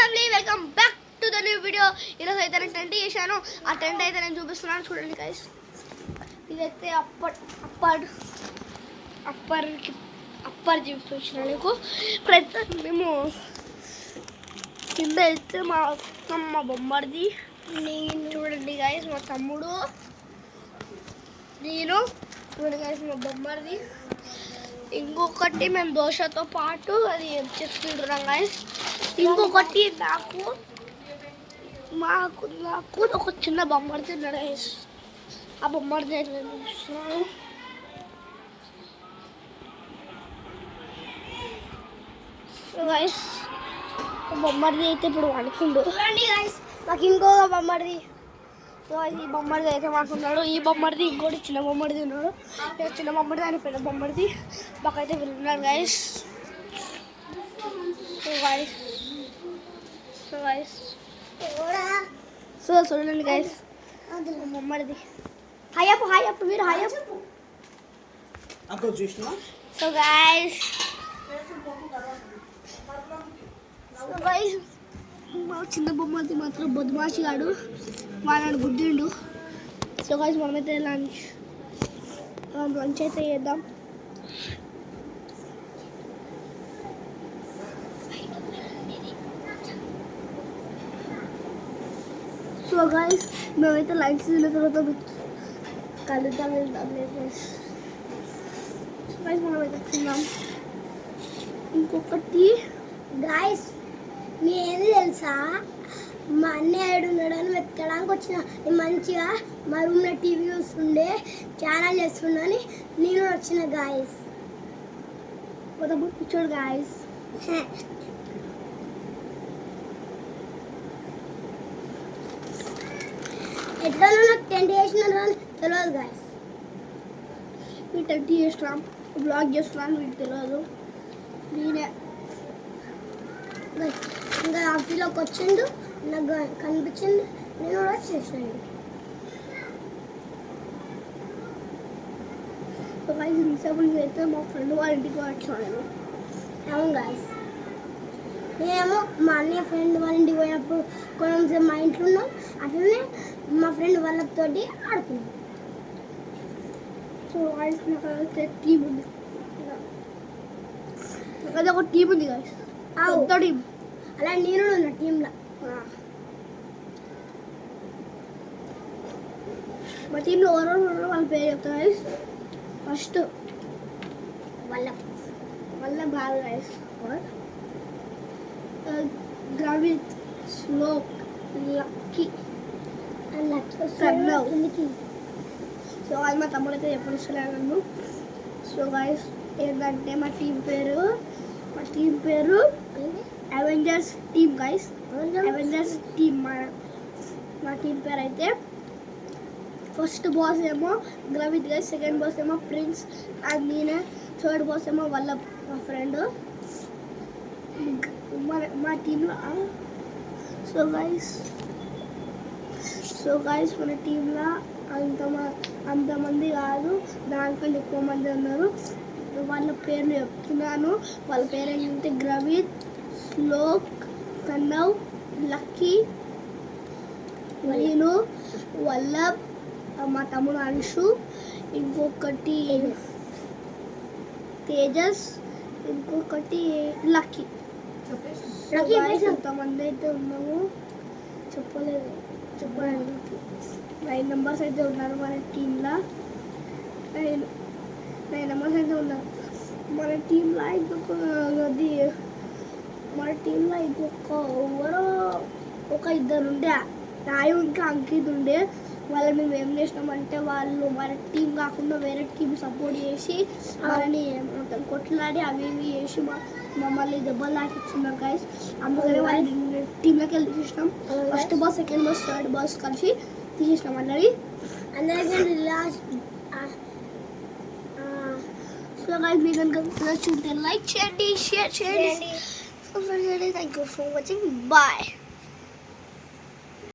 Family welcome back to the new video. ఈరోజు అయితే నేను టెంట్ చేశాను. ఆ టెంట్ అయితే నేను చూపిస్తున్నాను, చూడండి గైస్. ఇదైతే అప్పర్ చూపించిన నీకు. ప్రస్తుతం మేము కింద అయితే మా బొమ్మడిది, నేను చూడండి గైస్, మా తమ్ముడు, నేను చూడండి గైస్, మా బొమ్మడిది. ఇంకొకటి మేము దోశతో పాటు అది చేసుకుంటున్నాం గైస్. ఇంకొకటి నాకు ఒక చిన్న బొమ్మడి తిన్నాడు గైస్. ఆ బొమ్మడి చూపిస్తున్నాను. గైస్ బొమ్మడిది అయితే ఇప్పుడు అనుకుండు గైస్. నాకు ఇంకో బొమ్మడిది, సో ఈ బొమ్మడిది అయితే మాకున్నాడు. ఈ బొమ్మడిది ఇంకోటి చిన్న బొమ్మడిది ఉన్నాడు. చిన్న బొమ్మడిది అని పెద్ద బొమ్మడిది మాకైతే విన్నాడు గైస్. సో చూడండి గైస్, బొమ్మడిది. హాయ్ అప్పు మీరు హాయ్ అప్పు. సో గైస్ మా చిన్న బొమ్మది మాత్రం బొద్దుమాషిగాడు, వాడు గుద్దిండు. సో గైస్ మనమైతే లంచ్ అయితే చేద్దాం. సో గైస్ మేమైతే లంచ్ తిన్న తర్వాత కలుద్దాం, వెళ్దాం గైస్. సో గైస్ మనమైతే తిన్నాం. ఇంకొకటి గైస్ నేనేది తెలుసా, మా అన్నయ్య ఉన్నాడని వెతకడానికి వచ్చిన. నేను మంచిగా మా రూమ్లో టీవీ చూస్తుండే, ఛానల్ చేస్తుండని నేను వచ్చిన గాయస్. కూర్చోడు గాయస్. ఎట్లా నాకు టెంట్ చేసినారని తెలియదు గాయస్. మీరు టెంట్ చేస్తున్నాం, బ్లాగ్ చేస్తున్నాను, మీకు తెలియదు. నేనే ఇంకా ఆఫీస్లోకి వచ్చిండు, నాకు కనిపించింది, నేను కూడా చేసినాను. ఒక 5 నిమిషాలు అయితే మా ఫ్రెండ్ వాళ్ళ ఇంటికి వచ్చాను. అవును గాయస్, నేనేమో మా అన్నయ్య ఫ్రెండ్ వాళ్ళ ఇంటికి పోయినప్పుడు కొంచెం మా ఇంట్లో ఉన్నాం, అట్లనే మా ఫ్రెండ్ వాళ్ళతోటి ఆడుకున్నాం. సో గాయస్ నాకు టీం ఉంది, అది ఒక టీం ఉంది గాయస్, పెద్ద టీం. అలా నేను ఉన్నా టీంలో. మా టీంలో ఎవరెవరు వాళ్ళ పేరు చెప్తా గైస్. ఫస్ట్ వల్ల బాగా గైస్, ద్రవిత్, శ్లోక్, లక్కీ, సో అది మా తమ్ముడు అయితే ఎప్పుడు ఇస్తలేను. సో గైస్ ఏంటంటే మా టీం పేరు Avengers team guys. Avengers team మా టీం పేరు అయితే. ఫస్ట్ బాస్ ఏమో ద్రవిత్ గైస్, సెకండ్ బాస్ ఏమో ప్రిన్స్ అండ్ నేనే, థర్డ్ బాస్ ఏమో వాళ్ళ మా ఫ్రెండ్ మా టీంలో. సో గైస్ మన టీంలో అంతమంది కాదు, దానికంటే ఎక్కువ మంది ఉన్నారు. వాళ్ళ పేర్లు చెప్తున్నాను. వాళ్ళ పేరు ఏంటంటే ద్రవిత్, శ్లోక్, కన్నవ్, లక్కీ, నేను, వల్లభ్, మా తమ్ముడు అంశు, ఇంకొకటి తేజస్, ఇంకొకటి లక్కీ. ఎంతమంది అయితే ఉన్నాము చెప్పలేదు. 9 మెంబర్స్ అయితే ఉన్నారు మన టీంలో. 9 మెంబర్స్ అయితే ఉన్నారు మన టీంలో. ఇంకొక ఎవరో ఒక ఇద్దరు ఉండే, నాయు ఇంకా అంకిత్ ఉండే. వాళ్ళు మేము ఏం చేసినామంటే, వాళ్ళు మన టీం కాకుండా వేరే టీం సపోర్ట్ చేసి వాళ్ళని మొత్తం కొట్లాడి అవి ఇవి చేసి మమ్మల్ని దెబ్బలు తాకిస్తున్నారు గైస్. అందుకనే వాళ్ళ టీంలోకి వెళ్ళి తీసేసినాం. First boss, second boss, third boss కలిసి తీసేసినాం అందరికీ లాస్ట్. సో గైస్ మీరు కనుక నచ్చుంటే లైక్ చేయండి, షేర్ చేయండి. Thank you for watching. Bye.